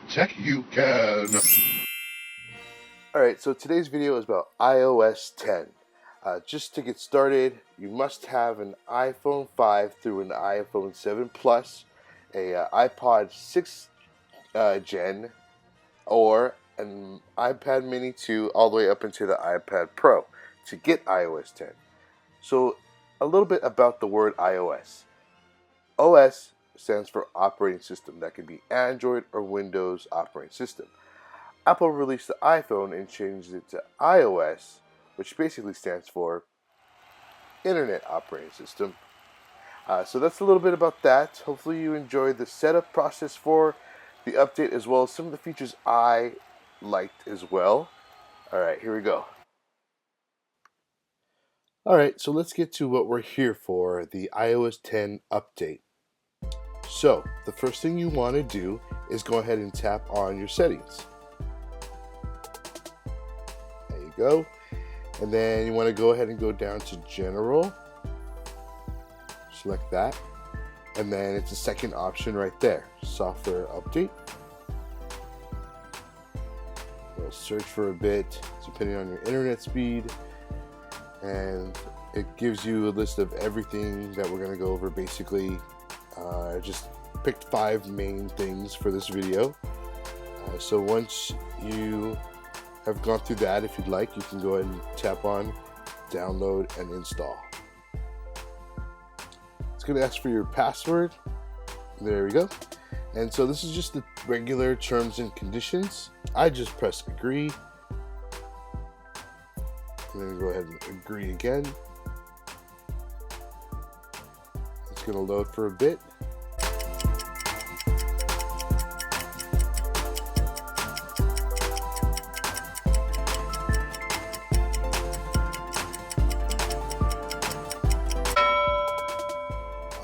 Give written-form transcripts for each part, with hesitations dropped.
tech you can. Alright, so today's video is about iOS 10. Just to get started, you must have an iPhone 5 through an iPhone 7 Plus, a iPod 6 Gen, or an iPad Mini 2 all the way up into the iPad Pro to get iOS 10. So a little bit about the word iOS. OS stands for operating system. That can be Android or Windows operating system. Apple released the iPhone and changed it to iOS, which basically stands for Internet Operating System. So that's a little bit about that. Hopefully you enjoyed the setup process for the update as well as some of the features I liked as well. Alright, here we go. Alright, so let's get to what we're here for, the iOS 10 update. So, the first thing you want to do is go ahead and tap on your settings. There you go. And then you want to go ahead and go down to General. Select that. And then it's the second option right there, Software Update. We'll search for a bit, depending on your internet speed. And it gives you a list of everything that we're going to go over basically. I just picked 5 main things for this video. So once you have gone through that, if you'd like, you can go ahead and tap on download and install. It's going to ask for your password. There we go. And so this is just the regular terms and conditions. I just press agree. And then go ahead and agree again. It's going to load for a bit.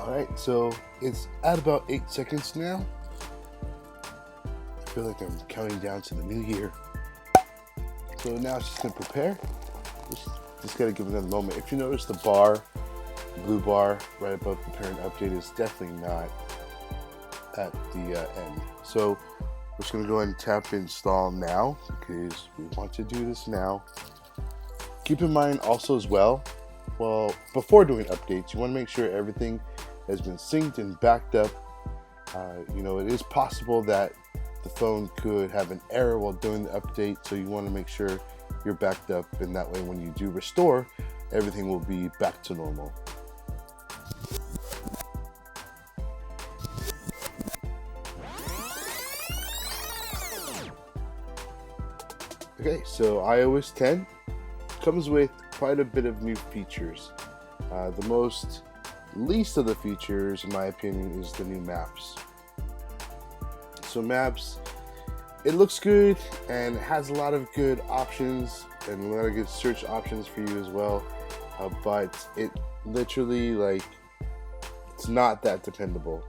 Alright, so it's at about 8 seconds now. I feel like I'm counting down to the new year. So now it's just going to prepare. Just got to give it a moment. If you notice the bar, the blue bar right above the parent update is definitely not at the end. So we're just going to go ahead and tap install now because we want to do this now. Keep in mind also as well, before doing updates, you want to make sure everything has been synced and backed up. It is possible that the phone could have an error while doing the update, so you want to make sure you're backed up, and that way when you do restore, everything will be back to normal. Okay, so iOS 10 comes with quite a bit of new features. The least of the features, in my opinion, is the new maps. So maps, it looks good and it has a lot of good options and a lot of good search options for you as well, but it literally, it's not that dependable.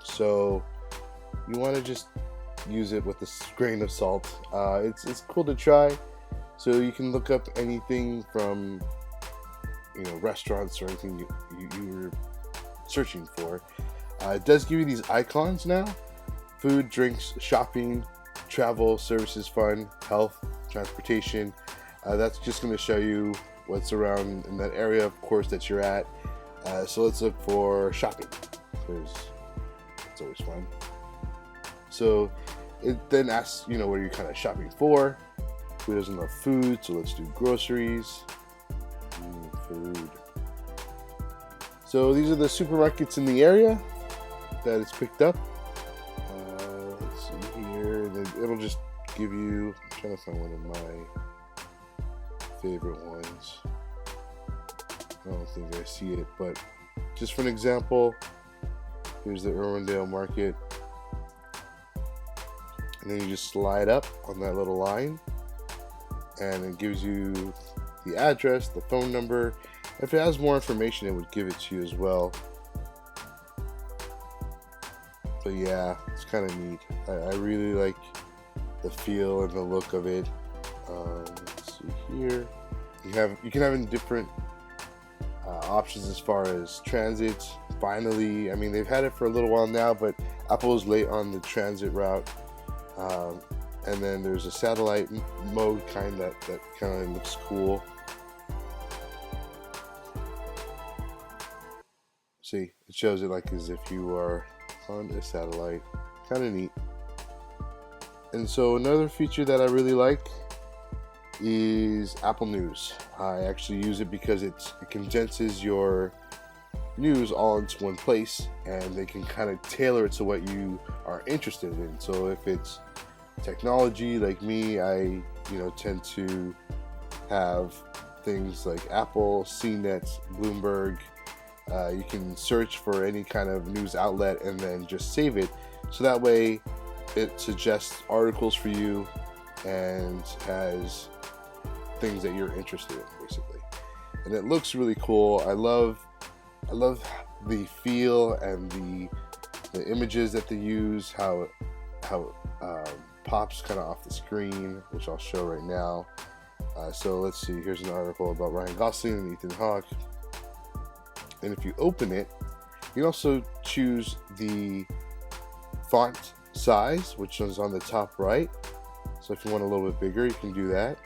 So you want to just use it with a grain of salt. It's cool to try. So you can look up anything from restaurants or anything you were searching for. It does give you these icons now: food, drinks, shopping, travel, services, fun, health, transportation. That's just going to show you what's around in that area, of course, that you're at. So let's look for shopping, because it's always fun. So it then asks, what are you kind of shopping for? Who doesn't love food? So let's do groceries. Food. So these are the supermarkets in the area that it's picked up. Let's see here. It'll just give you, I'm trying to find one of my favorite ones. I don't think I see it, but just for an example, here's the Irwindale Market. And then you just slide up on that little line, and it gives you the address, the phone number. If it has more information, it would give it to you as well. But yeah, it's kind of neat. I really like the feel and the look of it. Let's see here. You can have different options as far as transit. Finally, I mean, they've had it for a little while now, but Apple is late on the transit route. Um, and then there's a satellite mode that kind of looks cool. See, it shows it like as if you are on a satellite. Kind of neat. And so another feature that I really like is Apple News. I actually use it because it condenses your news all into one place, and they can kind of tailor it to what you are interested in. So if it's technology like me, I tend to have things like Apple, CNET, Bloomberg. You can search for any kind of news outlet and then just save it, so that way it suggests articles for you and has things that you're interested in, basically. And it looks really cool. I love the feel and the images that they use, how it pops kind of off the screen, which I'll show right now. So let's see, here's an article about Ryan Gosling and Ethan Hawke. And if you open it, you can also choose the font size, which is on the top right. So if you want a little bit bigger, you can do that.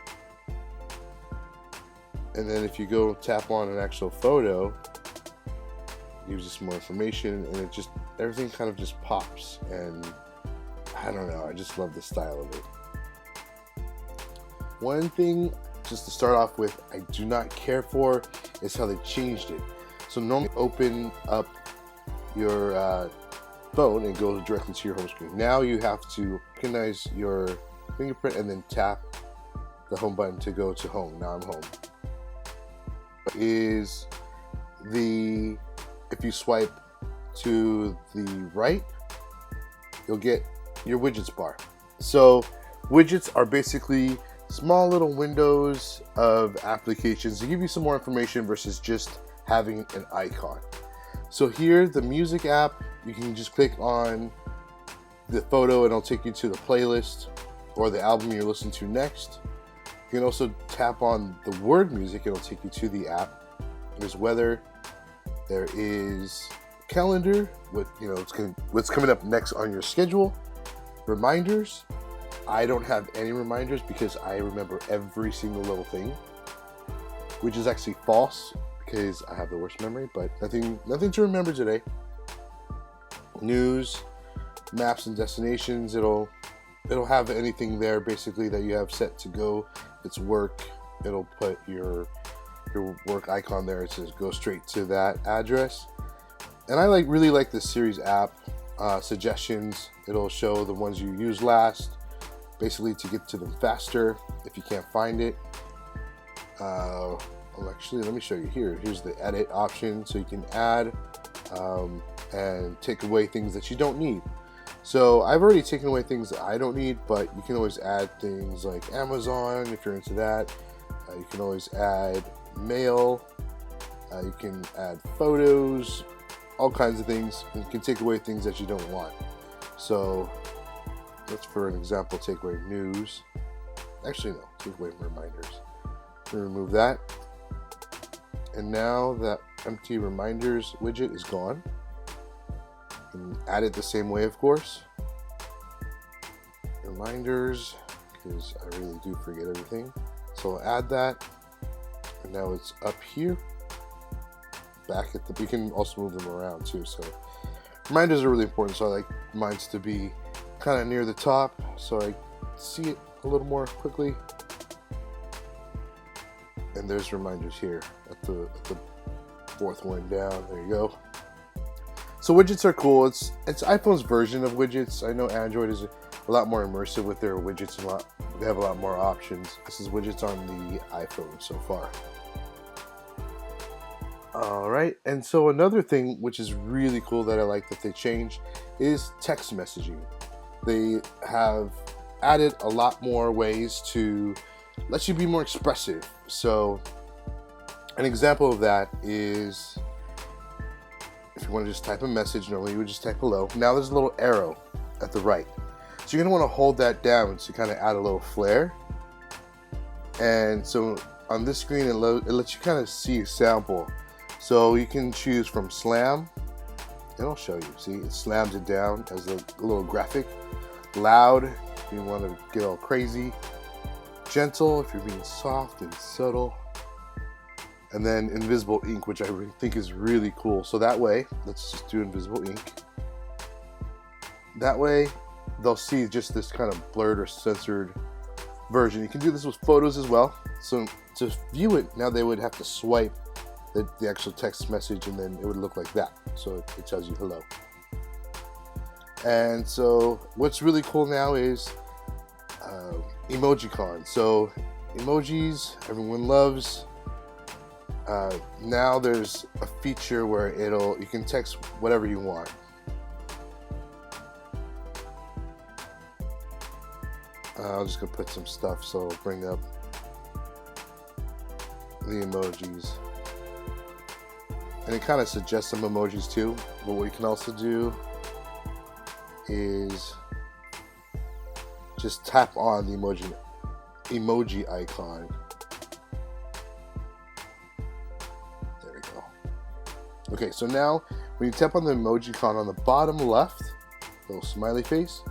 And then if you go tap on an actual photo, it gives you some more information, and everything kind of just pops. And I don't know, I just love the style of it. One thing, just to start off with, I do not care for is how they changed it. So normally open up your phone and go directly to your home screen. Now you have to recognize your fingerprint and then tap the home button to go to home. Now I'm home. If you swipe to the right, you'll get your widgets bar. So widgets are basically small little windows of applications to give you some more information versus just having an icon. So here, the music app, you can just click on the photo and it'll take you to the playlist or the album you're listening to next. You can also tap on the word music, it'll take you to the app. There's weather, there is calendar, with what's coming up next on your schedule. Reminders, I don't have any reminders because I remember every single little thing, which is actually false because I have the worst memory, but nothing to remember today. News, maps and destinations, it'll have anything there basically that you have set to go. If it's work, it'll put your work icon there. It says go straight to that address. And I really like this series app. Suggestions, it'll show the ones you used last, basically to get to them faster if you can't find it. Well, actually, let me show you here. Here's the edit option, so you can add and take away things that you don't need. So I've already taken away things that I don't need, but you can always add things like Amazon if you're into that. You can always add mail. You can add photos, all kinds of things. And you can take away things that you don't want. So let's, for an example, take away news. Actually, no, take away reminders. Remove that. And now that empty reminders widget is gone. You can add it the same way, of course. Reminders, because I really do forget everything. So I'll add that. And now it's up here. Back at the, you can also move them around too. So reminders are really important. So I like mine to be kind of near the top, so I see it a little more quickly. And there's reminders here at the fourth one down. There you go. So widgets are cool. It's iPhone's version of widgets. I know Android is a lot more immersive with their widgets, and they have a lot more options. This is widgets on the iPhone so far. All right, and so another thing which is really cool that I like that they changed is text messaging. They have added a lot more ways to let you be more expressive. So an example of that is if you want to just type a message, normally you would just type hello. Now there's a little arrow at the right. So you're going to want to hold that down to kind of add a little flair. And so on this screen, it lets you kind of see a sample. So you can choose from slam, and I'll show you. See, it slams it down as a little graphic. Loud, if you want to get all crazy. Gentle if you're being soft and subtle. And then invisible ink, which I think is really cool. So that way, let's just do invisible ink. That way, they'll see just this kind of blurred or censored version. You can do this with photos as well. So to view it, now they would have to swipe the actual text message, and then it would look like that. So it tells you hello. And so what's really cool now is EmojiCon. So emojis, everyone loves. Now there's a feature where you can text whatever you want. I'm just gonna put some stuff so it'll bring up the emojis, and it kind of suggests some emojis too. But what you can also do is just tap on the emoji icon. There we go. Okay, so now when you tap on the emoji icon on the bottom left, little smiley face,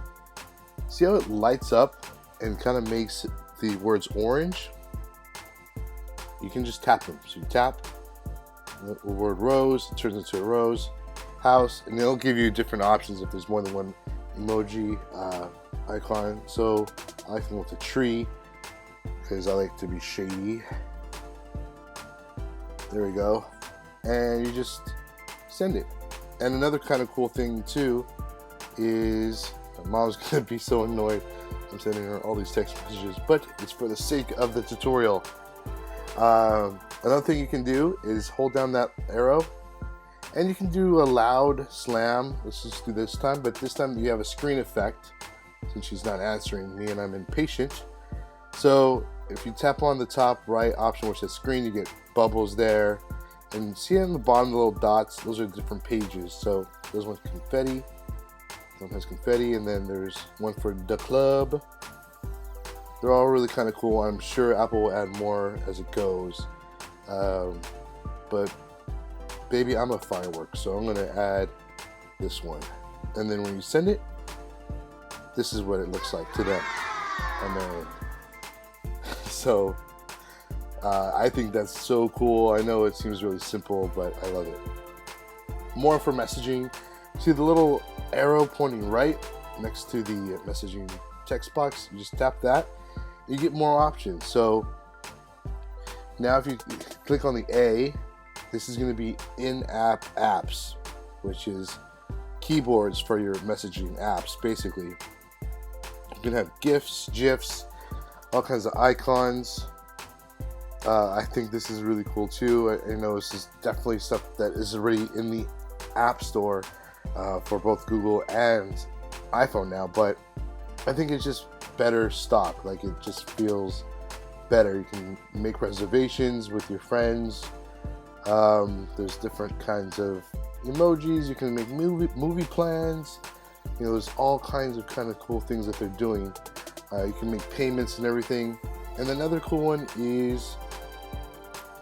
see how it lights up and kind of makes the words orange? You can just tap them. So you tap the word rose, it turns into a rose, house, and it'll give you different options if there's more than one emoji icon. So I like them with a tree because I like to be shady. There we go. And you just send it. And another kind of cool thing too is, my mom's gonna be so annoyed I'm sending her all these text messages, but it's for the sake of the tutorial. Another thing you can do is hold down that arrow, and you can do a loud slam. Let's just do this time, but this time you have a screen effect since she's not answering me and I'm impatient. So if you tap on the top right option where it says screen, you get bubbles there, and see on the bottom the little dots, those are different pages. So there's one confetti, one has confetti, and then there's one for the club. They're all really kind of cool. I'm sure Apple will add more as it goes. But baby, I'm a firework, so I'm gonna add this one. And then when you send it, this is what it looks like to them on their end. So I think that's so cool. I know it seems really simple, but I love it. More for messaging. See the little arrow pointing right next to the messaging text box? You just tap that, you get more options. So now if you click on the A, this is going to be in-app apps, which is keyboards for your messaging apps, basically. You can have GIFs, GIFs, all kinds of icons. I think this is really cool too. I know this is definitely stuff that is already in the App Store for both Google and iPhone now, but I think it's just better stock. Like, it just feels better. You can make reservations with your friends. There's different kinds of emojis. You can make movie plans. You know, there's all kinds of kind of cool things that they're doing. You can make payments and everything. And another cool one is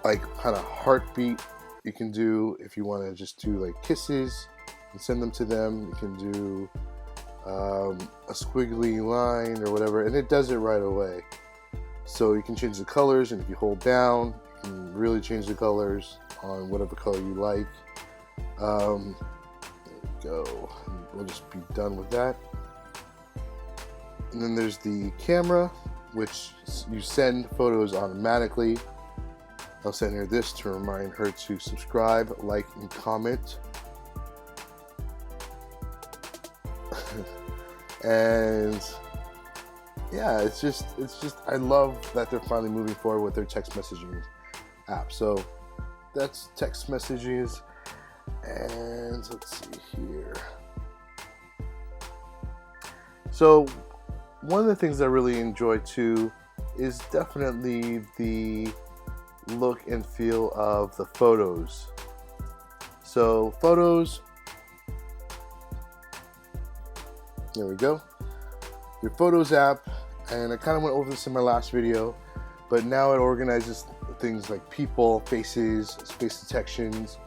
like kind of heartbeat. You can do, if you want to just do like kisses and send them to them. You can do a squiggly line or whatever, and it does it right away. So you can change the colors, and if you hold down, you can really change the colors on whatever color you like. There we go. We'll just be done with that. And then there's the camera, which you send photos automatically. I'll send her this to remind her to subscribe, like, and comment. And yeah, it's just I love that they're finally moving forward with their text messaging app. So that's text messages. And let's see here. So one of the things I really enjoy too is definitely the look and feel of the photos. So photos, there we go, your Photos app, and I kind of went over this in my last video, but now it organizes things like people, faces, space detections.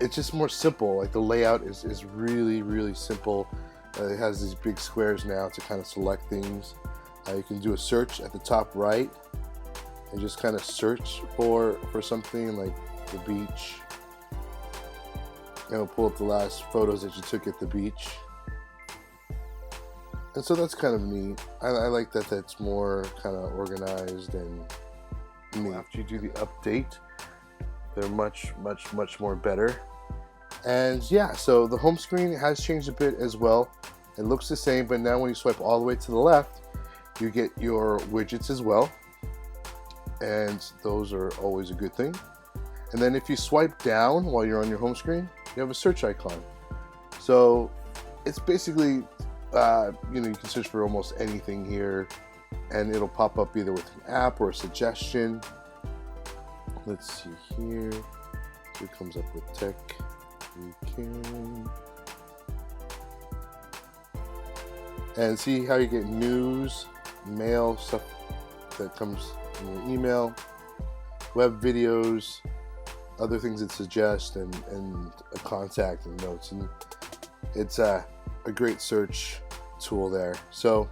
It's just more simple. Like, the layout is really, really simple. It has these big squares now to kind of select things. You can do a search at the top right and just kind of search for something like the beach. And it'll pull up the last photos that you took at the beach. And so that's kind of neat. I like that that's more kind of organized and neat. After you do the update, they're much more better. And yeah, so the home screen has changed a bit as well. It looks the same, but now when you swipe all the way to the left, you get your widgets as well. And those are always a good thing. And then if you swipe down while you're on your home screen, you have a search icon. So it's basically, you can search for almost anything here, and it'll pop up either with an app or a suggestion. Let's see here. So it comes up with tech. We can. And see how you get news, mail, stuff that comes in your email, web videos, other things that suggest, and a contact and notes. And it's a great search tool there. So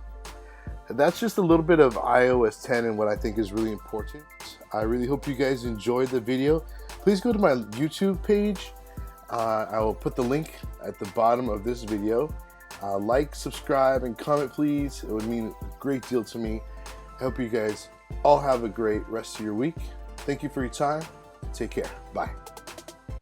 that's just a little bit of iOS 10 and what I think is really important. I really hope you guys enjoyed the video. Please go to my YouTube page. I will put the link at the bottom of this video. Like, subscribe, and comment, please. It would mean a great deal to me. I hope you guys all have a great rest of your week. Thank you for your time. Take care. Bye.